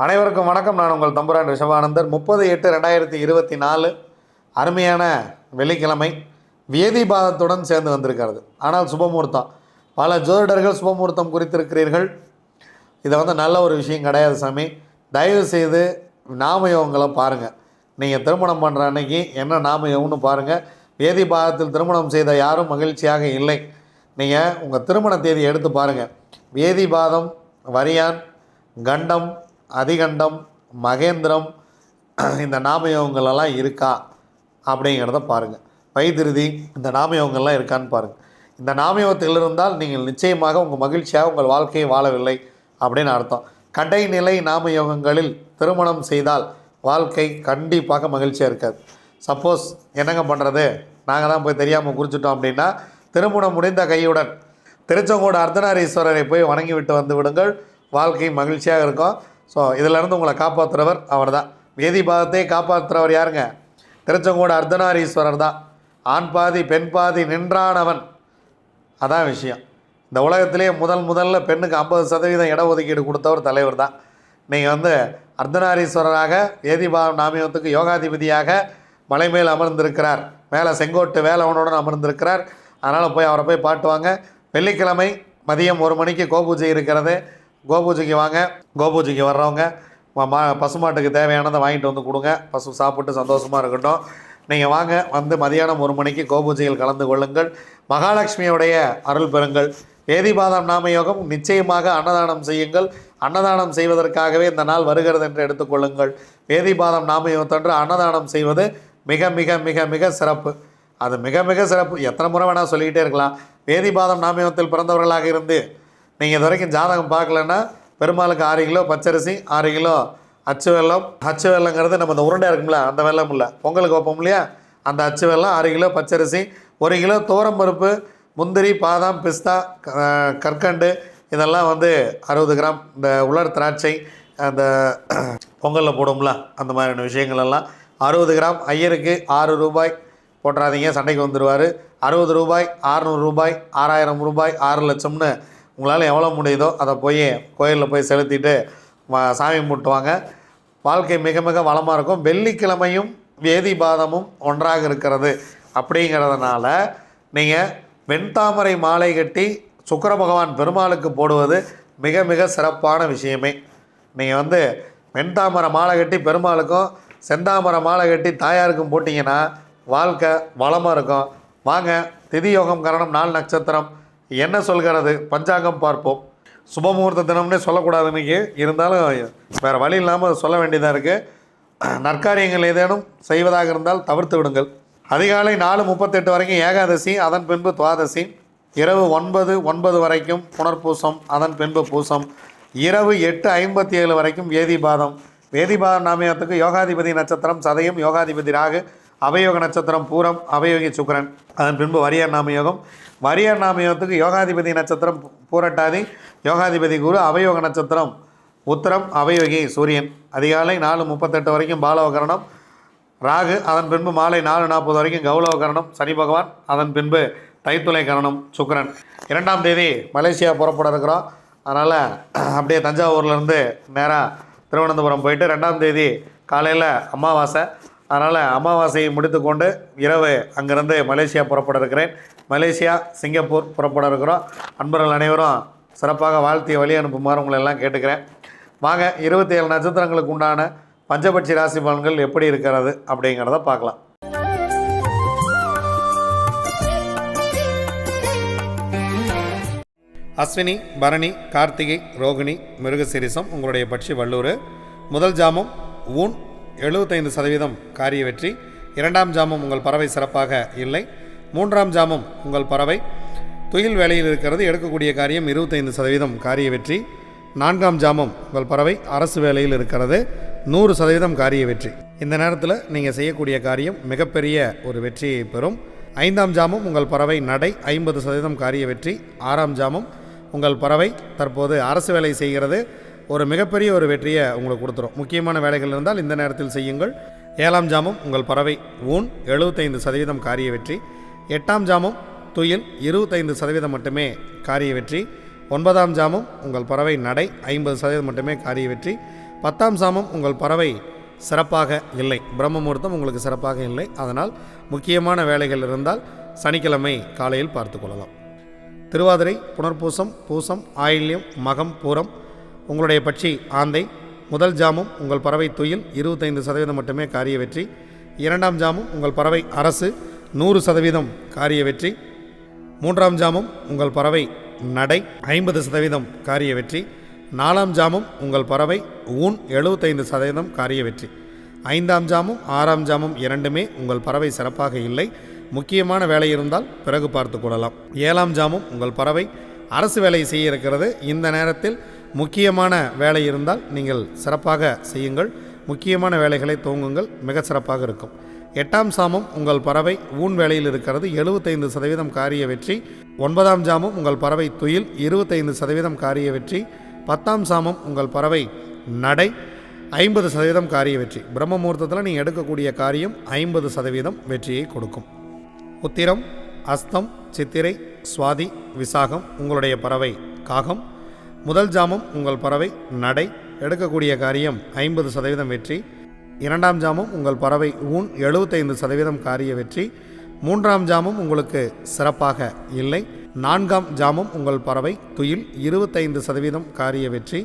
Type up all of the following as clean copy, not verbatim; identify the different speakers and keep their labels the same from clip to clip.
Speaker 1: அனைவருக்கும் வணக்கம். நான் உங்கள் தம்புரான் ரிஷபானந்தர். 30/8/2024 அருமையான வெள்ளிக்கிழமை வேதிபாதத்துடன் சேர்ந்து வந்திருக்கிறது. ஆனால் சுபமுகூர்த்தம். பல ஜோதிடர்கள் சுபமுகூர்த்தம் குறித்திருக்கிறீர்கள். இதை நல்ல ஒரு விஷயம் கிடையாது சாமி. தயவு செய்து நாமயோகங்களை பாருங்கள். நீங்கள் திருமணம் பண்ணுற அன்னைக்கு என்ன நாமயோகம்னு பாருங்கள். வேதிபாதத்தில் திருமணம் செய்த யாரும் மகிழ்ச்சியாக இல்லை. நீங்கள் உங்கள் திருமண தேதி எடுத்து பாருங்கள். வேதிபாதம், வரியான், கண்டம், அதிகண்டம், மகேந்திரம், இந்த நாமயோகங்களெல்லாம் இருக்கா அப்படிங்கிறத பாருங்கள். வைத்திருதி, இந்த நாமயோகங்கள்லாம் இருக்கான்னு பாருங்கள். இந்த நாமயோகத்தில் இருந்தால் நீங்கள் நிச்சயமாக உங்கள் மகிழ்ச்சியாக உங்கள் வாழ்க்கையை வாழவில்லை அப்படின்னு அர்த்தம். கடைநிலை நாமயோகங்களில் திருமணம் செய்தால் வாழ்க்கை கண்டிப்பாக மகிழ்ச்சியாக இருக்காது. சப்போஸ் என்னங்க பண்ணுறது, நாங்கள் தான் போய் தெரியாமல் குறிச்சிட்டோம் அப்படின்னா, திருமணம் முடிந்த கையுடன் திருச்செங்கோடு அர்த்தநாரீஸ்வரரை போய் வணங்கி விட்டு வந்து விடுங்கள். வாழ்க்கை மகிழ்ச்சியாக இருக்கும். ஸோ இதிலேருந்து உங்களை காப்பாற்றுறவர் அவர் தான். வேதிபாதத்தை காப்பாற்றுறவர் யாருங்க? திருச்செங்கோடு அர்த்தநாரீஸ்வரர் தான். ஆண் பாதி பெண் பாதி நின்றானவன். அதான் விஷயம். இந்த உலகத்திலே முதல்ல பெண்ணுக்கு 50% இடஒதுக்கீடு கொடுத்தவர் தலைவர் தான். நீங்கள் அர்த்தநாரீஸ்வரராக வேதிபாதம் நாமயோகத்துக்கு யோகாதிபதியாக மலை மேல் அமர்ந்திருக்கிறார். மேலே செங்கோட்டு வேலவனுடன் அமர்ந்திருக்கிறார். அதனால் போய் அவரை போய் பாட்டுவாங்க. வெள்ளிக்கிழமை மதியம் 1 மணிக்கு கோபூஜை இருக்கிறது. கோபூஜைக்கு வாங்க. கோபூஜைக்கு வர்றவங்க பசுமாட்டுக்கு தேவையானதை வாங்கிட்டு வந்து கொடுங்க. பசு சாப்பிட்டு சந்தோஷமாக இருக்கட்டும். நீங்கள் வாங்க, மதியானம் 1 மணிக்கு கோபூஜையில் கலந்து கொள்ளுங்கள். மகாலட்சுமியுடைய அருள் பெறுங்கள். வேதிபாதம் நாமயோகம் நிச்சயமாக அன்னதானம் செய்யுங்கள். அன்னதானம் செய்வதற்காகவே இந்த நாள் வருகிறது என்று எடுத்துக்கொள்ளுங்கள். வேதிபாதம் நாமயோகத்தன்று அன்னதானம் செய்வது மிக மிக மிக மிக சிறப்பு. அது மிக மிக சிறப்பு. எத்தனை முறை வேணால் சொல்லிக்கிட்டே இருக்கலாம். வேதிபாதம் நாமயோகத்தில் பிறந்தவர்களாக இருந்து நீங்கள் இது வரைக்கும் ஜாதகம் பார்க்கலன்னா, பெருமாளுக்கு 6 கிலோ பச்சரிசி, 6 கிலோ அச்சு வெல்லம். அச்சு வெல்லங்கிறது நம்ம இந்த உருண்டை இருக்கும்ல, அந்த வெல்லம் இல்லை, பொங்கலுக்கு வைப்போம் இல்லையா, அந்த அச்சு வெல்லம், 6 கிலோ பச்சரிசி, 1 கிலோ துவரம்பருப்பு, முந்திரி, பாதாம், பிஸ்தா, கற்கண்டு, இதெல்லாம் 60 கிராம். இந்த உலர் திராட்சை, அந்த பொங்கலில் போடும்ல, அந்த மாதிரியான விஷயங்கள் எல்லாம் 60 கிராம். ஐயருக்கு 6 ரூபாய் போட்டுறாதீங்க, சண்டைக்கு வந்துடுவார். 60 ரூபாய், 600 ரூபாய், 6000 ரூபாய், 6 லட்சம்னு உங்களால் எவ்வளோ முடியுதோ அதை போய் கோயிலில் போய் செலுத்திட்டு சாமி கும்பிட்டுவாங்க. வாழ்க்கை மிக மிக வளமாக இருக்கும். வெள்ளிக்கிழமையும் வேதிபாதமும் ஒன்றாக இருக்கிறது அப்படிங்கிறதுனால நீங்கள் வெண்தாமரை மாலை கட்டி சுக்கிர பகவான் பெருமாளுக்கு போடுவது மிக மிக சிறப்பான விஷயமே. நீங்கள் வெண்தாமரை மாலை கட்டி பெருமாளுக்கும் செந்தாமரை மாலை கட்டி தாயாருக்கும் போட்டிங்கன்னா வாழ்க்கை வளமாக இருக்கும். வாங்க, திதி யோகம் கரணம் 4 நட்சத்திரம் என்ன சொல்கிறது, பஞ்சாங்கம் பார்ப்போம். சுபமுகூர்த்த தினம்னே சொல்லக்கூடாது இன்றைக்கி, இருந்தாலும் வேறு வழி இல்லாமல் சொல்ல வேண்டியதாக இருக்குது. நற்காரியங்கள் ஏதேனும் செய்வதாக இருந்தால் தவிர்த்து விடுங்கள். அதிகாலை 4:38 வரைக்கும் ஏகாதசி, அதன் பின்பு துவாதசி. இரவு 9 வரைக்கும் புனர்பூசம், அதன் பின்பு பூசம். இரவு 8:57 வரைக்கும் வேதிபாதம். வேதிபாதம் நாமயத்துக்கு யோகாதிபதி நட்சத்திரம் சதயம், யோகாதிபதி ராகு. அவயோக நட்சத்திரம் பூரம், அவயோகி சுக்கிரன். அதன் பின்பு வரியார் நாமயோகம். வரியார் நாமயோகத்துக்கு யோகாதிபதி நட்சத்திரம் பூரட்டாதி, யோகாதிபதி குரு. அவயோக நட்சத்திரம் உத்திரம், அவயோகி சூரியன். அதிகாலை 4:38 வரைக்கும் பாலவகரணம் ராகு. அதன் பின்பு மாலை 4:40 வரைக்கும் கௌலவகரணம் சனி பகவான். அதன் பின்பு தைத்துளை கரணம் சுக்கிரன். 2ஆம் தேதி மலேசியா புறப்பட இருக்கிறோம். அதனால் அப்படியே தஞ்சாவூர்லேருந்து நேராக திருவனந்தபுரம் போயிட்டு 2ஆம் தேதி காலையில் அமாவாசை. அதனால் அமாவாசையை முடித்து கொண்டு இரவு அங்கேருந்து மலேசியா புறப்பட இருக்கிறேன். மலேசியா, சிங்கப்பூர் புறப்பட இருக்கிறோம். அன்பர்கள் அனைவரும் சிறப்பாக வாழ்த்திய வழி அனுப்புமாறு உங்களை எல்லாம் கேட்டுக்கிறேன். வாங்க, 27 நட்சத்திரங்களுக்கு உண்டான பஞ்சபட்சி ராசி பலன்கள் எப்படி இருக்கிறது அப்படிங்கிறத பார்க்கலாம். அஸ்வினி, பரணி, கார்த்திகை, ரோகிணி, மிருகசீரிசம் உங்களுடைய பட்சி வல்லூர். முதல் ஜாமம் ஊன் 75% காரிய வெற்றி. 2ஆம் ஜாமம் உங்கள் பறவை சிறப்பாக இல்லை. 3ஆம் ஜாமம் உங்கள் பறவை துயில் வேலையில் இருக்கிறது, எடுக்கக்கூடிய காரியம் 25% காரிய வெற்றி. 4ஆம் ஜாமம் உங்கள் பறவை அரசு வேலையில் இருக்கிறது, 100% காரிய வெற்றி. இந்த நேரத்தில் நீங்கள் செய்யக்கூடிய காரியம் மிகப்பெரிய ஒரு வெற்றியை பெறும். 5ஆம் ஜாமம் உங்கள் பறவை நடை 50% காரிய வெற்றி. 6ஆம் ஜாமம் உங்கள் பறவை தற்போது அரசு வேலை செய்கிறது, ஒரு மிகப்பெரிய ஒரு வெற்றியை உங்களுக்கு கொடுத்துரும். முக்கியமான வேலைகள் இருந்தால் இந்த நேரத்தில் செய்யுங்கள். 7ஆம் ஜாமம் உங்கள் பறவை ஊன் 75% காரிய வெற்றி. 8ஆம் ஜாமம் துயில் 25% மட்டுமே காரிய வெற்றி. 9ஆம் ஜாமம் உங்கள் பறவை நடை 50% மட்டுமே காரிய வெற்றி. 10ஆம் சாமம் உங்கள் பறவை சிறப்பாக இல்லை, பிரம்ம முகூர்த்தம் உங்களுக்கு சிறப்பாக இல்லை. அதனால் முக்கியமான வேலைகள் இருந்தால் சனிக்கிழமை காலையில் பார்த்து கொள்ளலாம். திருவாதிரை, புனர்பூசம், பூசம், ஆயில்யம், மகம், பூரம் உங்களுடைய பட்சி ஆந்தை. முதல் ஜாமம் உங்கள் பறவை துயில் 25% மட்டுமே காரிய வெற்றி. 2ஆம் ஜாமம் உங்கள் பறவை அரசு 100% காரிய வெற்றி. 3ஆம் ஜாமம் உங்கள் பறவை நடை 50% காரிய வெற்றி. 4ஆம் ஜாமம் உங்கள் பறவை ஊன் 75% காரிய வெற்றி. 5ஆம் ஜாமம் 6ஆம் ஜாமம் இரண்டுமே உங்கள் பறவை சிறப்பாக இல்லை, முக்கியமான வேலை இருந்தால் பிறகு பார்த்து கொள்ளலாம். 7ஆம் ஜாமம் உங்கள் பறவை அரசு வேலை செய்ய இருக்கிறது. இந்த நேரத்தில் முக்கியமான வேலை இருந்தால் நீங்கள் சிறப்பாக செய்யுங்கள், முக்கியமான வேலைகளை துவங்குங்கள், மிக சிறப்பாக இருக்கும். 8ஆம் சாமம் உங்கள் பறவை ஊன் வேலையில் இருக்கிறது, 75% காரிய வெற்றி. 9ஆம் ஜாமம் உங்கள் பறவை துயில் 25% காரிய வெற்றி. 10ஆம் சாமம் உங்கள் பறவை நடை 50% காரிய வெற்றி. பிரம்ம முகூர்த்தத்தில் நீங்கள் எடுக்கக்கூடிய காரியம் 50% வெற்றியை கொடுக்கும். உத்திரம், அஸ்தம், சித்திரை, சுவாதி, விசாகம் உங்களுடைய பறவை காகம். முதல் ஜாமம் உங்கள் பறவை நடை, எடுக்கக்கூடிய காரியம் 50% வெற்றி. 2ஆம் ஜாமம் உங்கள் பறவை ஊன் 75% காரிய வெற்றி. 3ஆம் ஜாமம் உங்களுக்கு சிறப்பாக இல்லை. 4ஆம் ஜாமம் உங்கள் பறவை துயில் 25% காரிய வெற்றி.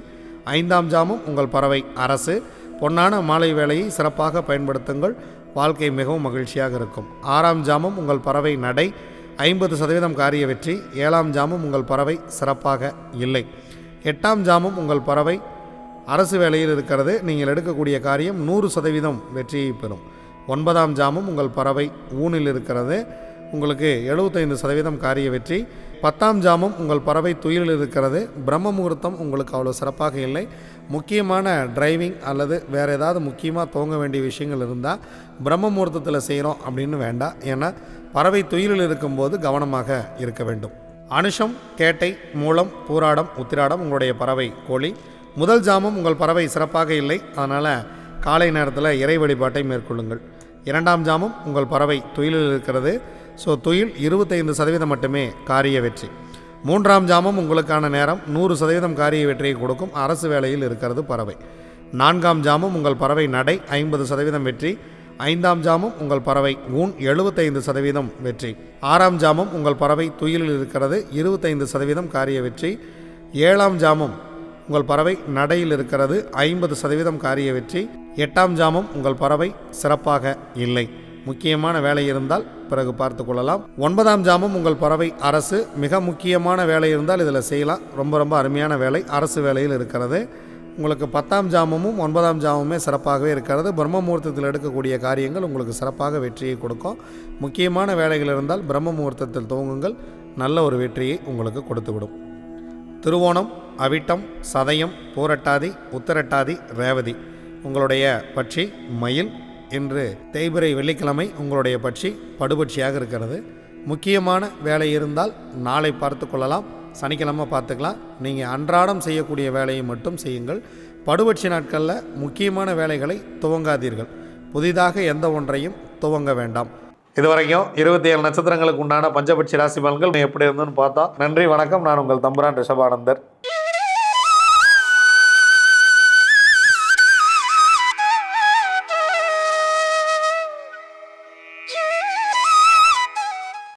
Speaker 1: 5ஆம் ஜாமம் உங்கள் பறவை அரசு, பொன்னான மாலை வேலையை சிறப்பாக பயன்படுத்துங்கள், வாழ்க்கை மிகவும் மகிழ்ச்சியாக இருக்கும். 6ஆம் ஜாமம் உங்கள் பறவை நடை 50% காரிய வெற்றி. 7ஆம் ஜாமம் உங்கள் பறவை சிறப்பாக இல்லை. 8ஆம் ஜாமம் உங்கள் பறவை அரசு வேலையில் இருக்கிறது, நீங்கள் எடுக்கக்கூடிய காரியம் 100% வெற்றியை பெறும். 9ஆம் ஜாமம் உங்கள் பறவை ஊனில் இருக்கிறது, உங்களுக்கு 75% காரிய வெற்றி. 10ஆம் ஜாமம் உங்கள் பறவை துயிலில் இருக்கிறது, பிரம்ம முகூர்த்தம் உங்களுக்கு அவ்வளோ சிறப்பாக இல்லை. முக்கியமான டிரைவிங் அல்லது வேறு ஏதாவது முக்கியமாக துவங்க வேண்டிய விஷயங்கள் இருந்தால் பிரம்ம முகூர்த்தத்தில் செய்கிறோம் அப்படின்னு வேண்டாம், ஏன்னா பறவை துயிலில் இருக்கும்போது கவனமாக இருக்க வேண்டும். அனுஷம், கேட்டை, மூலம், பூராடம், உத்திராடம் உங்களுடைய பறவை கோழி. முதல் ஜாமம் உங்கள் பறவை சிறப்பாக இல்லை, அதனால் காலை நேரத்தில் இறை வழிபாட்டை மேற்கொள்ளுங்கள். 2ஆம் ஜாமம் உங்கள் பறவை துயிலில் இருக்கிறது, ஸோ துயில் 25% மட்டுமே காரிய வெற்றி. 3ஆம் ஜாமம் உங்களுக்கான நேரம் 100% காரிய வெற்றியை கொடுக்கும், அரசு வேலையில் இருக்கிறது பறவை. 4ஆம் ஜாமம் உங்கள் பறவை நடை 50% வெற்றி. 5ஆம் ஜாமம் உங்கள் பறவை ஊன் 75% வெற்றி. 6ஆம் ஜாமம் உங்கள் பறவை துயிலில் இருக்கிறது, 25% காரிய வெற்றி. 7ஆம் ஜாமம் உங்கள் பறவை நடையில் இருக்கிறது, 50% காரிய வெற்றி. 8ஆம் ஜாமம் உங்கள் பறவை சிறப்பாக இல்லை, முக்கியமான வேலை இருந்தால் பிறகு பார்த்து கொள்ளலாம். 9ஆம் ஜாமம் உங்கள் பறவை அரசு, மிக முக்கியமான வேலை இருந்தால் இதில் செய்யலாம், ரொம்ப ரொம்ப அருமையான வேலை, அரசு வேலையில் இருக்கிறது. உங்களுக்கு 10ஆம் ஜாமமும் 9ஆம் ஜாமமே சிறப்பாகவே இருக்கிறது. பிரம்ம முகூர்த்தத்தில் எடுக்கக்கூடிய காரியங்கள் உங்களுக்கு சிறப்பாக வெற்றியை கொடுக்கும். முக்கியமான வேலைகள் இருந்தால் பிரம்ம முகூர்த்தத்தில் துவங்குங்கள், நல்ல ஒரு வெற்றியை உங்களுக்கு கொடுத்துவிடும். திருவோணம், அவிட்டம், சதயம், பூரட்டாதி, உத்திரட்டாதி, ரேவதி உங்களுடைய பட்சி மயில். இன்று தேய்பிறை வெள்ளிக்கிழமை உங்களுடைய பட்சி படுபட்சியாக இருக்கிறது. முக்கியமான வேலை இருந்தால் நாளை பார்த்து கொள்ளலாம், சனிக்கிழமை பார்த்துக்கலாம். நீங்கள் அன்றாடம் செய்யக்கூடிய வேலையை மட்டும் செய்யுங்கள். படுபட்சி நாட்களில் முக்கியமான வேலைகளை துவங்காதீர்கள், புதிதாக எந்த ஒன்றையும் துவங்க வேண்டாம். இதுவரைக்கும் 27 நட்சத்திரங்களுக்கு உண்டான பஞ்சபட்சி ராசி பலன்கள் எப்படி இருந்துன்னு பார்த்தோம். நன்றி, வணக்கம். நான் உங்கள் தம்புரான் ரிஷபானந்தர்.